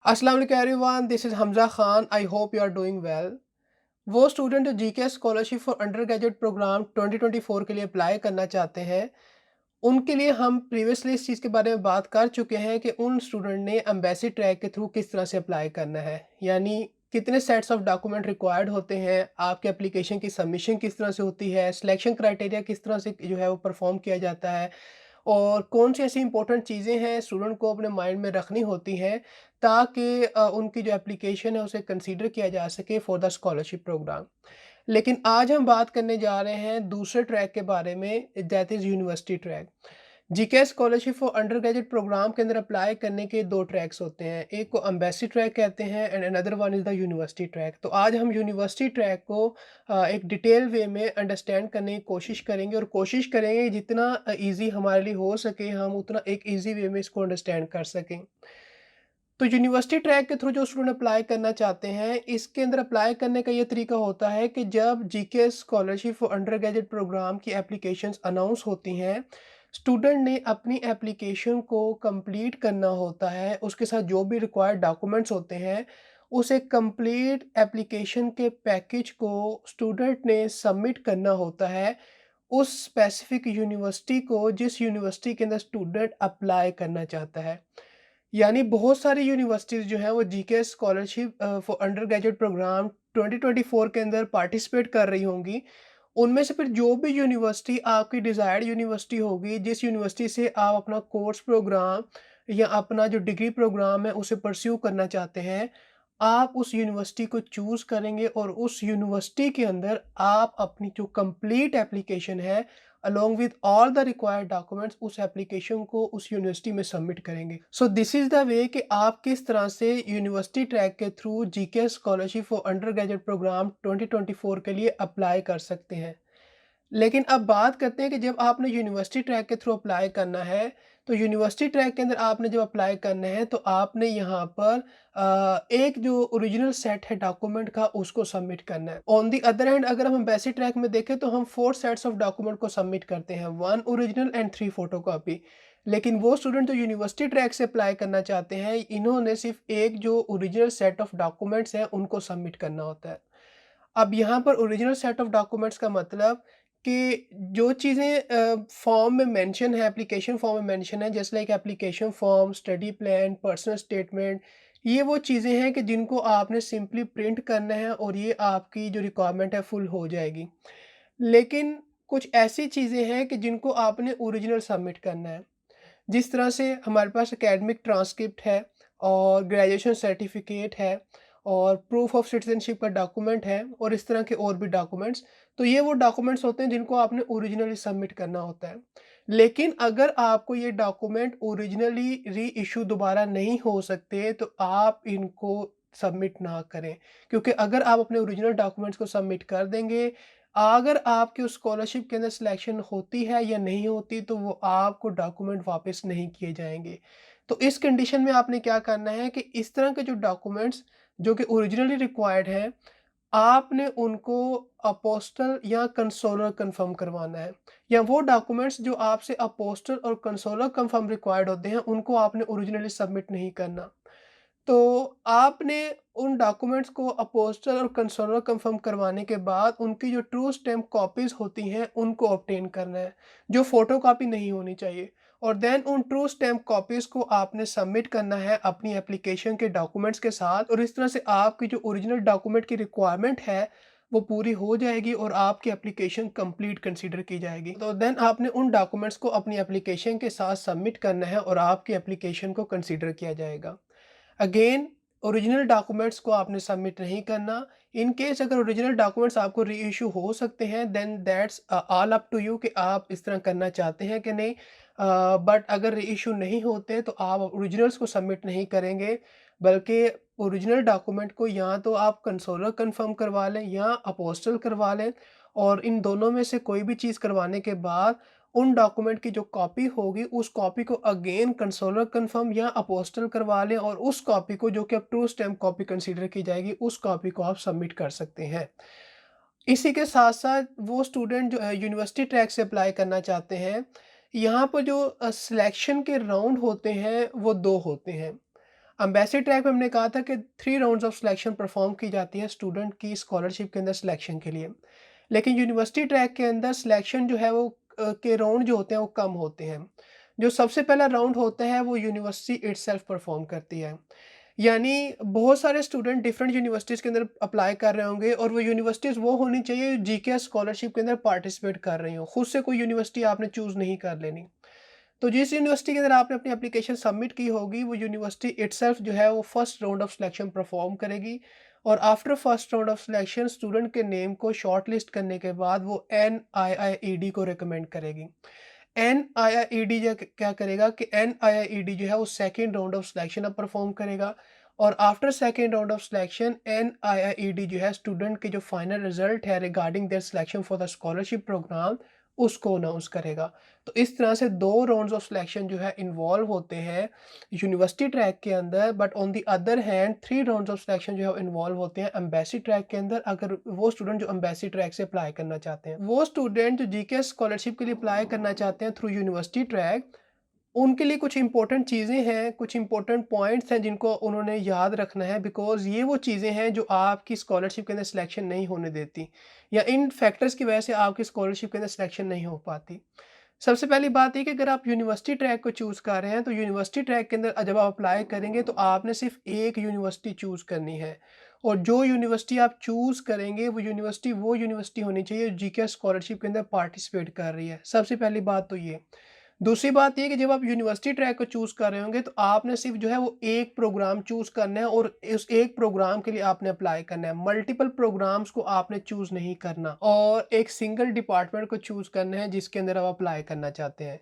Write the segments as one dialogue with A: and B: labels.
A: अस्सलाम वालेकुम everyone, this is Hamza Khan. I hope you are doing well. वो स्टूडेंट जो GK scholarship for undergraduate program 2024 के लिए अप्लाई करना चाहते हैं, उनके लिए हम प्रीवियसली इस चीज़ के बारे में बात कर चुके हैं कि उन स्टूडेंट ने एम्बेसी ट्रैक के थ्रू किस तरह से अप्लाई करना है। यानी कितने सेट्स ऑफ डॉक्यूमेंट रिक्वायर्ड होते हैं, आपके एप्लीकेशन की सबमिशन किस तरह से होती है, सिलेक्शन क्राइटेरिया किस तरह से जो है वो परफॉर्म किया जाता है और कौन सी ऐसी इंपॉर्टेंट चीज़ें हैं स्टूडेंट को अपने माइंड में रखनी होती हैं ताकि उनकी जो एप्लीकेशन है उसे कंसीडर किया जा सके फॉर द स्कॉलरशिप प्रोग्राम। लेकिन आज हम बात करने जा रहे हैं दूसरे ट्रैक के बारे में, that is university track. GK scholarship for undergraduate program के अंदर अप्लाई करने के 2 ट्रैक्स होते हैं। एक को एम्बेसी ट्रैक कहते हैं and another one is the university track. तो आज हम यूनिवर्सिटी ट्रैक को एक डिटेल वे में अंडरस्टैंड करने की कोशिश करेंगे और कोशिश करेंगे जितना ईज़ी हमारे लिए हो सके हम उतना एक ईज़ी वे में इसको अंडरस्टैंड कर सकें। तो यूनिवर्सिटी ट्रैक के थ्रू जो स्टूडेंट अप्लाई करना चाहते हैं, इसके अंदर अप्लाई करने का ये तरीका होता है कि जब GK scholarship for undergraduate program की एप्लीकेशंस अनाउंस होती हैं, स्टूडेंट ने अपनी एप्लीकेशन को कंप्लीट करना होता है, उसके साथ जो भी रिक्वायर्ड डॉक्यूमेंट्स होते हैं, उसे कंप्लीट एप्लीकेशन के पैकेज को स्टूडेंट ने सबमिट करना होता है, उस स्पेसिफिक यूनिवर्सिटी को जिस यूनिवर्सिटी के अंदर स्टूडेंट अप्लाई करना चाहता है। यानी बहुत सारी यूनिवर्सिटीज़ जो हैं वो GK scholarship for undergraduate program 2024 के अंदर पार्टिसिपेट कर रही होंगी। उनमें से फिर जो भी यूनिवर्सिटी आपकी डिज़ायर्ड यूनिवर्सिटी होगी, जिस यूनिवर्सिटी से आप अपना कोर्स प्रोग्राम या अपना जो डिग्री प्रोग्राम है उसे परस्यू करना चाहते हैं, आप उस यूनिवर्सिटी को चूज़ करेंगे और उस यूनिवर्सिटी के अंदर आप अपनी जो कंप्लीट एप्लीकेशन है along with all the required documents उस एप्लीकेशन को उस यूनिवर्सिटी में सबमिट करेंगे। So this is the way कि आप किस तरह से यूनिवर्सिटी ट्रैक के through GK scholarship for undergraduate program 2024 के लिए अप्लाई कर सकते हैं। लेकिन अब बात करते हैं कि जब आपने यूनिवर्सिटी ट्रैक के थ्रू अप्लाई करना है, तो यूनिवर्सिटी ट्रैक के अंदर आपने जब अप्लाई करना है तो आपने यहाँ पर एक जो ओरिजिनल सेट है डॉक्यूमेंट का उसको सबमिट करना है। ऑन द अदर हैंड अगर हम एम्बेसी ट्रैक में देखें तो हम 4 सेट्स ऑफ डॉक्यूमेंट को सबमिट करते हैं, 1 ओरिजिनल एंड 3 फोटोकॉपी। लेकिन वो स्टूडेंट जो यूनिवर्सिटी ट्रैक से अप्लाई करना चाहते हैं, इन्होंने सिर्फ़ एक जो ओरिजिनल सेट ऑफ डॉक्यूमेंट्स हैं उनको सबमिट करना होता है। अब यहाँ पर ओरिजिनल सेट ऑफ डॉक्यूमेंट्स का मतलब कि जो चीज़ें फॉर्म में मेंशन है, एप्लीकेशन फॉर्म में मेंशन है, जैसे like application form, study plan, personal statement, ये वो चीज़ें हैं कि जिनको आपने सिंपली प्रिंट करना है और ये आपकी जो रिक्वायरमेंट है फुल हो जाएगी। लेकिन कुछ ऐसी चीज़ें हैं कि जिनको आपने ओरिजिनल सबमिट करना है। जिस तरह से हमारे पास एकेडमिक ट्रांसक्रिप्ट है और ग्रेजुएशन सर्टिफिकेट है और प्रूफ ऑफ सिटीजनशिप का डॉक्यूमेंट है और इस तरह के और भी डॉक्यूमेंट्स, तो ये वो डॉक्यूमेंट्स होते हैं जिनको आपने ओरिजिनली सबमिट करना होता है। लेकिन अगर आपको ये डॉक्यूमेंट ओरिजिनली री इशू दोबारा नहीं हो सकते तो आप इनको सबमिट ना करें, क्योंकि अगर आप अपने ओरिजिनल डॉक्यूमेंट्स को सबमिट कर देंगे, अगर आपकी उस स्कॉलरशिप के अंदर सिलेक्शन होती है या नहीं होती तो वो आपको डॉक्यूमेंट वापस नहीं किए जाएँगे। तो इस कंडीशन में आपने क्या करना है कि इस तरह के जो डॉक्यूमेंट्स जो कि ओरिजिनली रिक्वायर्ड हैं, आपने उनको अपोस्टल या कंसोलर कन्फर्म करवाना है। या वो डॉक्यूमेंट्स जो आपसे अपोस्टल और कंसोलर कन्फर्म रिक्वायर्ड होते हैं, उनको आपने ओरिजिनली सबमिट नहीं करना। तो आपने उन डॉक्यूमेंट्स को अपोस्टल और कंसोलर कंफर्म करवाने के बाद उनकी जो ट्रू स्टैम्प कॉपीज़ होती हैं, उनको ऑब्टेन करना है, जो फ़ोटोकॉपी नहीं होनी चाहिए। और देन उन ट्रू स्टैम्प कॉपीज़ को आपने सबमिट करना है अपनी एप्लीकेशन के डॉक्यूमेंट्स के साथ और इस तरह से आपकी जो ओरिजिनल डॉक्यूमेंट की रिक्वायरमेंट है, वो पूरी हो जाएगी और आपकी एप्लीकेशन कंप्लीट कंसीडर की जाएगी। तो देन आपने उन डॉक्यूमेंट्स को अपनी एप्लीकेशन के साथ सबमिट करना है और आपकी एप्लीकेशन को कंसीडर किया जाएगा। अगेन ओरिजिनल डॉक्यूमेंट्स को आपने सबमिट नहीं करना। इन केस अगर ओरिजिनल डॉक्यूमेंट्स आपको री इश्यू हो सकते हैं then that's all up to you कि आप इस तरह करना चाहते हैं कि नहीं। बट अगर री इश्यू नहीं होते तो आप ओरिजिनल्स को सबमिट नहीं करेंगे, बल्कि ओरिजिनल डॉक्यूमेंट को या तो आप कंसोलर कंफर्म करवा लें या अपोस्टल करवा लें और इन दोनों में से कोई भी चीज़ करवाने के बाद उन डॉक्यूमेंट की जो कॉपी होगी, उस कॉपी को अगेन कंसोलर कन्फर्म या अपोस्टल करवा लें और उस कॉपी को जो कि अब ट्रू स्टैम्प कॉपी कंसीडर की जाएगी, उस कॉपी को आप सबमिट कर सकते हैं। इसी के साथ-साथ वो स्टूडेंट जो यूनिवर्सिटी ट्रैक से अप्लाई करना चाहते हैं, यहाँ पर जो सिलेक्शन के राउंड होते हैं, वो 2 होते हैं। एम्बेसी ट्रैक में हमने कहा था कि 3 राउंड्स ऑफ सिलेक्शन परफॉर्म की जाती है स्टूडेंट की स्कॉलरशिप के अंदर सिलेक्शन के लिए। लेकिन यूनिवर्सिटी ट्रैक के अंदर सिलेक्शन जो है वो के राउंड जो होते हैं वो कम होते हैं। जो सबसे पहला राउंड होता है वो यूनिवर्सिटी इटसेल्फ परफॉर्म करती है। यानी बहुत सारे स्टूडेंट डिफरेंट यूनिवर्सिटीज़ के अंदर अप्लाई कर रहे होंगे और वो यूनिवर्सिटीज़ वो होनी चाहिए जीके स्कॉलरशिप के अंदर पार्टिसिपेट कर रही हों। खुद से कोई यूनिवर्सिटी आपने चूज़ नहीं कर लेनी। तो जिस यूनिवर्सिटी के अंदर आपने अपनी एप्लीकेशन सबमिट की होगी वो यूनिवर्सिटी इटसेल्फ जो है वो first round of selection perform करेगी और after first round of selection student के नेम को शॉर्ट लिस्ट करने के बाद वो NIIED को रिकमेंड करेगी। NIIED क्या करेगा कि NIIED जो है वो सेकेंड राउंड ऑफ सिलेक्शन अब परफॉर्म करेगा और after second round of selection NIIED जो है स्टूडेंट के जो फाइनल रिजल्ट है regarding their selection for the scholarship program उसको अनाउंस करेगा। तो इस तरह से 2 राउंड्स ऑफ सिलेक्शन जो है इन्वॉल्व होते हैं यूनिवर्सिटी ट्रैक के अंदर, but on the other hand 3 rounds of selection जो है इन्वॉल्व होते हैं एम्बेसी ट्रैक के अंदर अगर वो स्टूडेंट जो एम्बेसी ट्रैक से अप्लाई करना चाहते हैं। वो स्टूडेंट जो जीके स्कॉलरशिप के लिए अप्लाई करना चाहते हैं थ्रू यूनिवर्सिटी ट्रैक, उनके लिए कुछ इम्पोर्टेंट चीज़ें हैं, कुछ इम्पोर्टेंट पॉइंट्स हैं जिनको उन्होंने याद रखना है बिकॉज़ ये वो चीज़ें हैं जो आपकी स्कॉलरशिप के अंदर सिलेक्शन नहीं होने देती या इन फैक्टर्स की वजह से आपकी स्कॉलरशिप के अंदर सिलेक्शन नहीं हो पाती। सबसे पहली बात ये कि अगर आप यूनिवर्सिटी ट्रैक को चूज़ कर रहे हैं तो यूनिवर्सिटी ट्रैक के अंदर जब आप अप्लाई करेंगे तो आपने सिर्फ़ एक यूनिवर्सिटी चूज़ करनी है और जो यूनिवर्सिटी आप चूज़ करेंगे वो यूनिवर्सिटी होनी चाहिए जीके स्कॉलरशिप के अंदर पार्टिसिपेट कर रही है। सबसे पहली बात तो ये। दूसरी बात ये कि जब आप यूनिवर्सिटी ट्रैक को चूज़ कर रहे होंगे तो आपने सिर्फ़ जो है वो एक प्रोग्राम चूज़ करना है और उस एक प्रोग्राम के लिए आपने अप्लाई करना है। मल्टीपल प्रोग्राम्स को आपने चूज़ नहीं करना और एक सिंगल डिपार्टमेंट को चूज़ करना है जिसके अंदर आप अप्लाई करना चाहते हैं।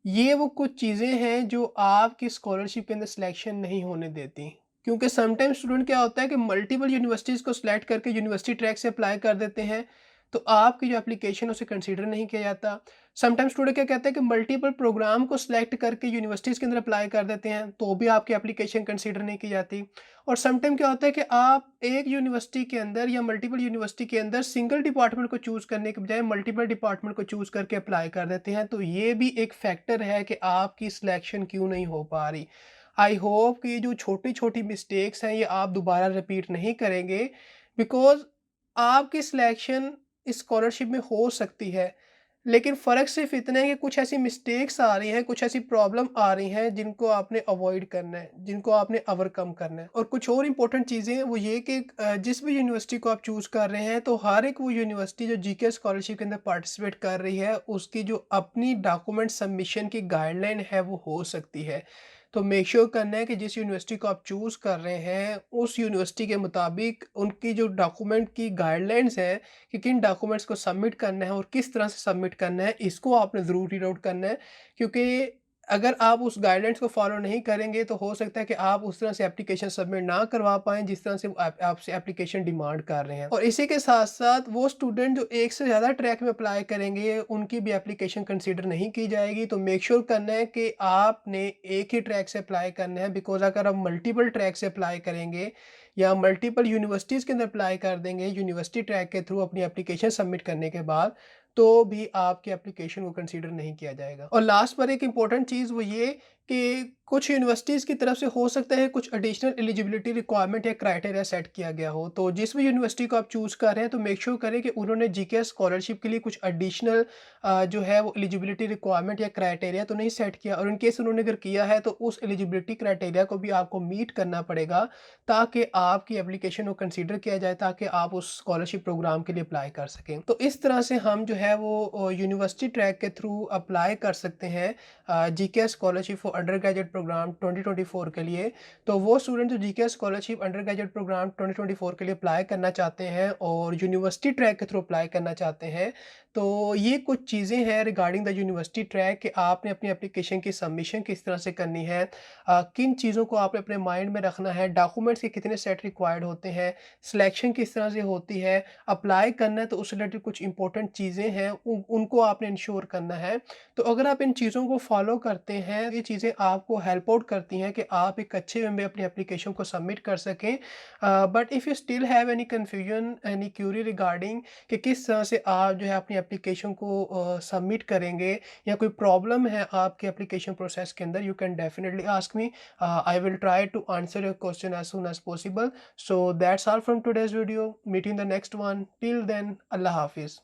A: ये वो कुछ चीज़ें हैं जो आपकी स्कॉलरशिप के अंदर सिलेक्शन नहीं होने देती। क्योंकि समटाइम स्टूडेंट क्या होता है कि मल्टीपल यूनिवर्सिटीज़ को सिलेक्ट करके यूनिवर्सिटी ट्रैक से अप्लाई कर देते हैं, तो आपकी जो एप्लीकेशन है उसे कंसीडर नहीं किया जाता। समटाइम स्टूडेंट क्या कहते हैं कि मल्टीपल प्रोग्राम को सिलेक्ट करके यूनिवर्सिटीज़ के अंदर अप्लाई कर देते हैं, तो भी आपकी एप्लीकेशन कंसीडर नहीं की जाती। और समटाइम क्या होता है कि आप एक यूनिवर्सिटी के अंदर या मल्टीपल यूनिवर्सिटी के अंदर सिंगल डिपार्टमेंट को चूज़ करने के बजाय मल्टीपल डिपार्टमेंट को चूज़ करके अप्लाई कर देते हैं, तो ये भी एक फैक्टर है कि आपकी सिलेक्शन क्यों नहीं हो पा रही। आई होप कि ये जो छोटी-छोटी मिस्टेक्स हैं ये आप दोबारा रिपीट नहीं करेंगे बिकॉज़ आपकी सिलेक्शन इस स्कॉलरशिप में हो सकती है। लेकिन फ़र्क सिर्फ़ इतना है कि कुछ ऐसी मिस्टेक्स आ रही हैं, कुछ ऐसी प्रॉब्लम आ रही हैं जिनको आपने अवॉइड करना है, जिनको आपने ओवरकम करना है। और कुछ और इम्पोर्टेंट चीज़ें हैं वो ये कि जिस भी यूनिवर्सिटी को आप चूज़ कर रहे हैं तो हर एक वो यूनिवर्सिटी जो जीके स्कॉलरशिप के अंदर पार्टिसिपेट कर रही है, उसकी जो अपनी डॉक्यूमेंट सबमिशन की गाइडलाइन है वो हो सकती है। तो मेक श्योर करना है कि जिस यूनिवर्सिटी को आप चूज़ कर रहे हैं, उस यूनिवर्सिटी के मुताबिक उनकी जो डॉक्यूमेंट की गाइडलाइंस हैं कि किन डॉक्यूमेंट्स को सबमिट करना है और किस तरह से सबमिट करना है, इसको आपने ज़रूर रीड आउट करना है। क्योंकि अगर आप उस गाइडलाइंस को फॉलो नहीं करेंगे, तो हो सकता है कि आप उस तरह से एप्लीकेशन सबमिट ना करवा पाएँ, जिस तरह से वो आपसे एप्लीकेशन डिमांड कर रहे हैं। और इसी के साथ-साथ वो स्टूडेंट जो एक से ज़्यादा ट्रैक में अप्लाई करेंगे, उनकी भी एप्लीकेशन कंसीडर नहीं की जाएगी। तो मेक श्योर करना है कि आपने एक ही ट्रैक से अप्लाई करना है बिकॉज़ अगर आप मल्टीपल ट्रैक से अप्लाई करेंगे या मल्टीपल यूनिवर्सिटीज़ के अंदर अप्लाई कर देंगे, यूनिवर्सिटी ट्रैक के थ्रू अपनी एप्लीकेशन सबमिट करने के बाद, तो भी आपकी एप्लीकेशन को कंसीडर नहीं किया जाएगा। और लास्ट पर एक इम्पोर्टेंट चीज़ वो ये कि कुछ यूनिवर्सिटीज़ की तरफ से हो सकता है कुछ एडिशनल एलिजिबिलिटी रिक्वायरमेंट या क्राइटेरिया सेट किया गया हो। तो जिस भी यूनिवर्सिटी को आप चूज़ कर रहे हैं तो मेक श्योर करें कि उन्होंने जीके स्कॉलरशिप के लिए कुछ एडिशनल जो है वो एलिजिबिलिटी रिक्वायरमेंट या क्राइटेरिया तो नहीं सेट किया, और इन केस उन्होंने अगर किया है तो उस एलिजिबिलिटी क्राइटेरिया को भी आपको मीट करना पड़ेगा ताकि आपकी एप्लीकेशन को कंसीडर किया जाए, ताकि आप उस स्कॉलरशिप प्रोग्राम के लिए अप्लाई कर सकें। तो इस तरह से हम जो है वो यूनिवर्सिटी ट्रैक के थ्रू अप्लाई कर सकते हैं GK scholarship for undergraduate program 2024 के लिए। तो वो स्टूडेंट जो GK scholarship undergraduate program 2024 के लिए अप्लाई करना चाहते हैं और यूनिवर्सिटी ट्रैक के थ्रू अप्लाई करना चाहते हैं, तो ये कुछ चीज़ें हैं रिगार्डिंग द यूनिवर्सिटी ट्रैक कि आपने अपनी एप्लीकेशन की सबमिशन किस तरह से करनी है, किन चीज़ों को आपने अपने माइंड में रखना है, डॉक्यूमेंट्स के कितने सेट रिक्वायर्ड होते हैं, सिलेक्शन किस तरह से होती है, अप्लाई करना है तो उस रिलेटेड कुछ इंपॉर्टेंट चीज़ें हैं उनको आपने इंश्योर करना है। तो अगर आप इन चीज़ों को फॉलो करते हैं, ये चीज़ें आपको हेल्प आउट करती हैं कि आप एक अच्छे वे में अपनी एप्लीकेशन को सबमिट कर सकें। But if you still have any confusion, any Curie regarding कि किस तरह से आप जो है अपनी एप्लीकेशन को सबमिट करेंगे या कोई प्रॉब्लम है आपके एप्लीकेशन प्रोसेस के अंदर, you can definitely ask me. I will try to answer your question as soon as possible. So that's all from today's video. Meet you in the next one. Till then, Allah Hafiz.